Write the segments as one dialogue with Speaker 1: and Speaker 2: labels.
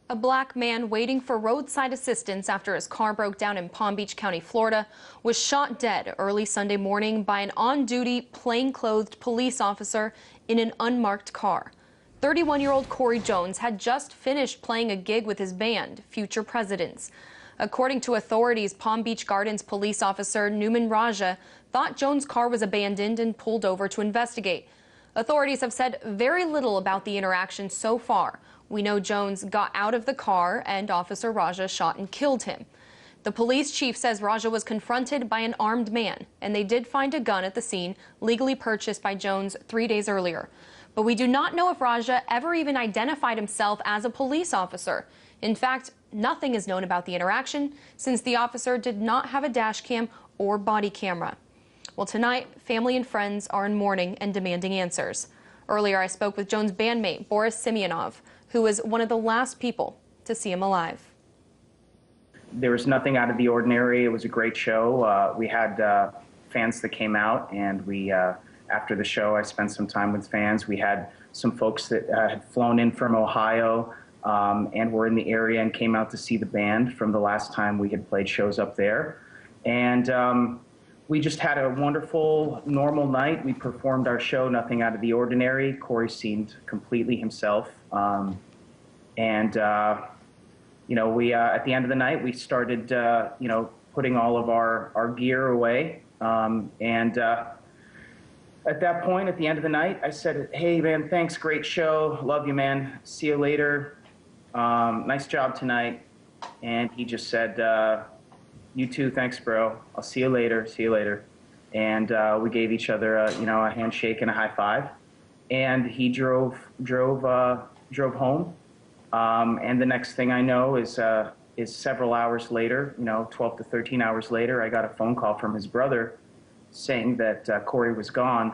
Speaker 1: A black man waiting for roadside assistance after his car broke down in Palm Beach County, Florida, was shot dead early Sunday morning by an on-duty, plainclothes police officer in an unmarked car. 31-year-old Corey Jones had just finished playing a gig with his band, Future Presidents. According to authorities, Palm Beach Gardens police officer Newman Raja thought Jones' car was abandoned and pulled over to investigate. Authorities have said very little about the interaction so far. We know Jones got out of the car and Officer Raja shot and killed him. The police chief says Raja was confronted by an armed man, and they did find a gun at the scene, legally purchased by Jones 3 days earlier. But we do not know if Raja ever even identified himself as a police officer. In fact, nothing is known about the interaction since the officer did not have a dash cam or body camera. Well, tonight, family and friends are in mourning and demanding answers. Earlier, I spoke with Jones' bandmate, Boris Semyonov, who was one of the last people to see him alive.
Speaker 2: There was nothing out of the ordinary. It was a great show. We had fans that came out, and after the show, I spent some time with fans. We had some folks that had flown in from Ohio and were in the area and came out to see the band from the last time we had played shows up there. And we just had a wonderful, normal night. We performed our show, nothing out of the ordinary. Corey seemed completely himself. You know, at the end of the night, we started, you know, putting all of our gear away. At that point, at the end of the night, I said, "Hey, man, thanks, great show. Love you, man. See you later. Nice job tonight." And he just said, "You too, thanks, bro. I'll see you later. See you later." And we gave each other, you know, a handshake and a high five. And he drove home. And the next thing I know is several hours later, you know, 12 to 13 hours later, I got a phone call from his brother saying that Corey was gone.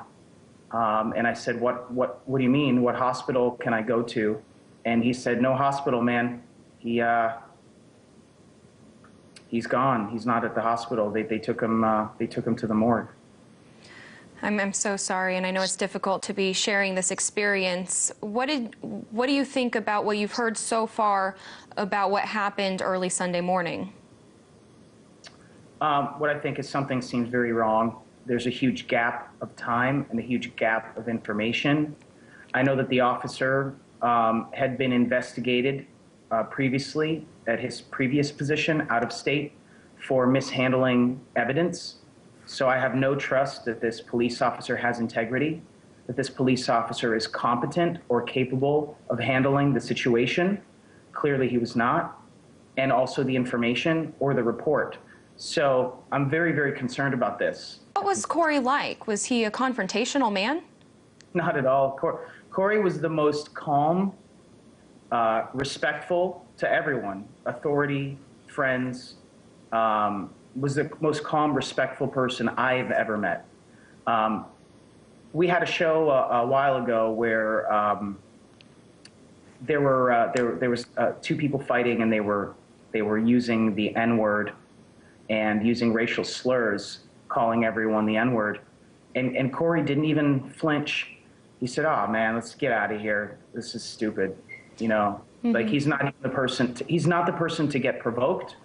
Speaker 2: And I said, what do you mean? What hospital can I go to? And he said, "No hospital, man. He's gone. He's not at the hospital. They took him to the morgue."
Speaker 1: I'm so sorry, and I know it's difficult to be sharing this experience. What do you think about what you've heard so far about what happened early Sunday morning?
Speaker 2: What I think is something seems very wrong. There's a huge gap of time and a huge gap of information. I know that the officer had been investigated previously at his previous position out of state for mishandling evidence. So I have no trust that this police officer has integrity, that this police officer is competent or capable of handling the situation. Clearly he was not, and also the information or the report. So I'm very, very concerned about this.
Speaker 1: What was Corey like? Was he a confrontational man?
Speaker 2: Not at all. Corey was the most calm, respectful to everyone, authority, friends, was the most calm, respectful person I've ever met. We had a show a while ago where there was two people fighting, and they were using the N-word and using racial slurs, calling everyone the N-word. And Corey didn't even flinch. He said, "Oh man, let's get out of here. This is stupid." You know, like he's not even the person. He's not the person to get provoked.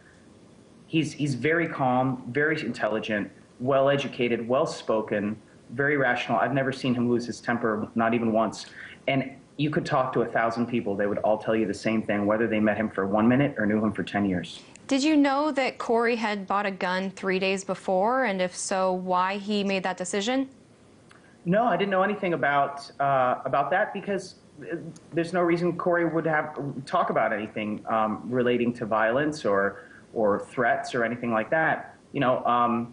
Speaker 2: He's very calm, very intelligent, well-educated, well-spoken, very rational. I've never seen him lose his temper, not even once. And you could talk to 1,000 people, they would all tell you the same thing, whether they met him for 1 minute or knew him for 10 years.
Speaker 1: Did you know that Corey had bought a gun 3 days before, and if so, why he made that decision?
Speaker 2: No, I didn't know anything about that, because there's no reason Corey would talk about anything relating to violence or threats or anything like that. You know,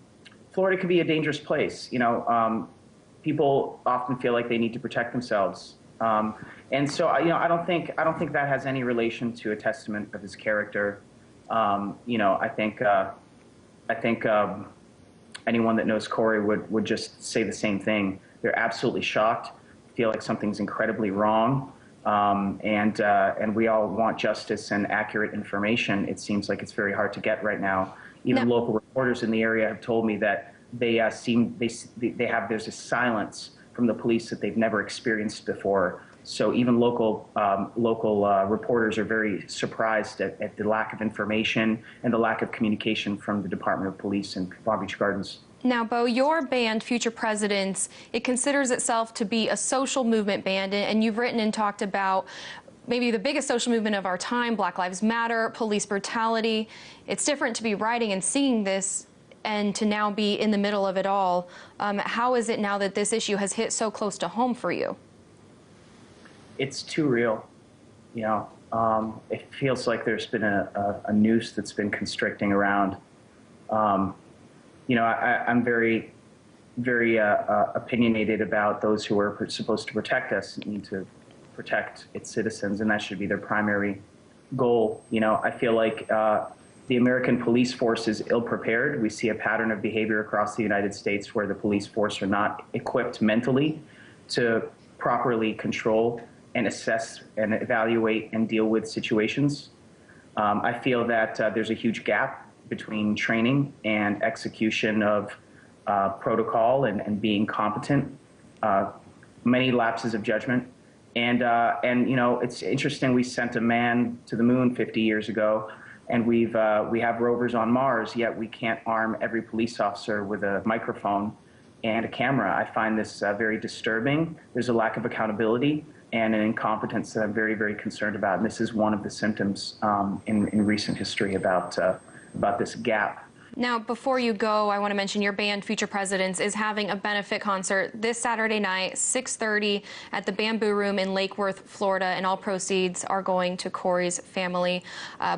Speaker 2: Florida can be a dangerous place. You know, people often feel like they need to protect themselves, and so you know, I don't think that has any relation to a testament of his character. You know, I think anyone that knows Corey would just say the same thing. They're absolutely shocked, feel like something's incredibly wrong. And we all want justice and accurate information. It seems like it's very hard to get right now. Even local reporters in the area have told me that there's a silence from the police that they've never experienced before. So even local reporters are very surprised at the lack of information and the lack of communication from the Department of Police in Palm Beach Gardens.
Speaker 1: Now, Bo, your band, Future Presidents, it considers itself to be a social movement band, and you've written and talked about maybe the biggest social movement of our time, Black Lives Matter, police brutality. It's different to be writing and singing this and to now be in the middle of it all. How is it now that this issue has hit so close to home for you?
Speaker 2: It's too real. You know, it feels like there's been a noose that's been constricting around. You know, I'm very, very opinionated about those who are supposed to protect us and need to protect its citizens, and that should be their primary goal. You know, I feel like the American police force is ill-prepared. We see a pattern of behavior across the United States where the police force are not equipped mentally to properly control and assess and evaluate and deal with situations. I feel that there's a huge gap between training and execution of protocol and being competent, many lapses of judgment. And you know, it's interesting, we sent a man to the moon 50 years ago, and we have rovers on Mars, yet we can't arm every police officer with a microphone and a camera. I find this very disturbing. There's a lack of accountability and an incompetence that I'm very, very concerned about. And this is one of the symptoms in recent history about this gap.
Speaker 1: Now, before you go, I want to mention your band, Future Presidents, is having a benefit concert this Saturday night, 6:30, at the Bamboo Room in Lake Worth, Florida, and all proceeds are going to Corey's family.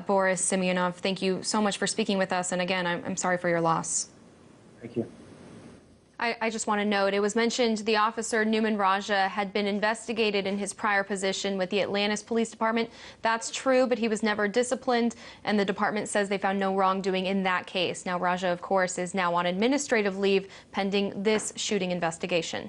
Speaker 1: Boris Simeonov, thank you so much for speaking with us, and again, I'm sorry for your loss.
Speaker 2: Thank you.
Speaker 1: I just want to note, it was mentioned the officer Newman Raja had been investigated in his prior position with the Atlantis Police Department. That's true, but he was never disciplined, and the department says they found no wrongdoing in that case. Now, Raja, of course, is now on administrative leave pending this shooting investigation.